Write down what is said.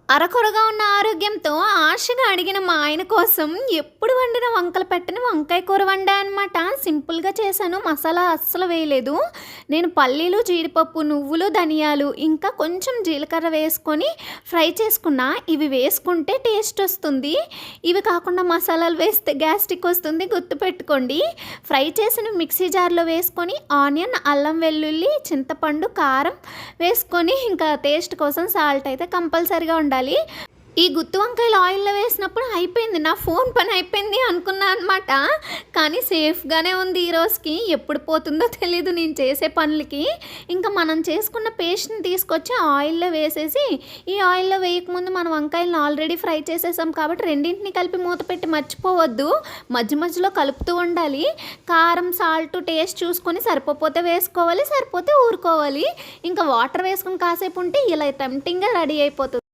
అరకొరగా ఉన్న ఆరోగ్యంతో ఆశగా అడిగిన మా ఆయన కోసం ఎప్పుడు వండిన వంకలు పెట్టని వంకాయ కూర వండా అనమాట. సింపుల్‌గా చేశాను. మసాలా అస్సలు వేయలేదు. నేను పల్లీలు, జీడిపప్పు, నువ్వులు, ధనియాలు ఇంకా కొంచెం జీలకర్ర వేసుకొని ఫ్రై చేసుకున్నా. ఇవి వేసుకుంటే టేస్ట్ వస్తుంది. ఇవి కాకుండా మసాలాలు వేస్తే గ్యాస్ట్రిక్ వస్తుంది గుర్తుపెట్టుకోండి. ఫ్రై చేసిన మిక్సీ జార్‌లో వేసుకొని ఆనియన్, అల్లం వెల్లుల్లి, చింతపండు, కారం వేసుకొని ఇంకా టేస్ట్ కోసం సాల్ట్ అయితే కంపల్సరీగా ఉండాలి. ఈ గుత్తి వంకాయలు ఆయిల్‌లో వేసినప్పుడు అయిపోయింది. నా ఫోన్ పని అయిపోయింది అనుకున్నా అనమాట. కానీ సేఫ్‌గానే ఉంది ఈ రోజుకి. ఎప్పుడు పోతుందో తెలీదు నేను చేసే పనులకి. ఇంకా మనం చేసుకున్న పేస్ట్‌ని తీసుకొచ్చి ఆయిల్‌లో వేసేసి, ఈ ఆయిల్‌లో వేయకముందు మనం వంకాయలను ఆల్రెడీ ఫ్రై చేసేసాం కాబట్టి రెండింటిని కలిపి మూత పెట్టి మర్చిపోవద్దు. మధ్య మధ్యలో కలుపుతూ ఉండాలి. కారం, సాల్ట్ టేస్ట్ చూసుకొని సరిపోతే వేసుకోవాలి. సరిపోతే ఊరుకోవాలి. ఇంకా వాటర్ వేసుకొని కాసేపు ఉంటే ఇలా టెంప్టింగ్‌గా రెడీ అయిపోతుంది.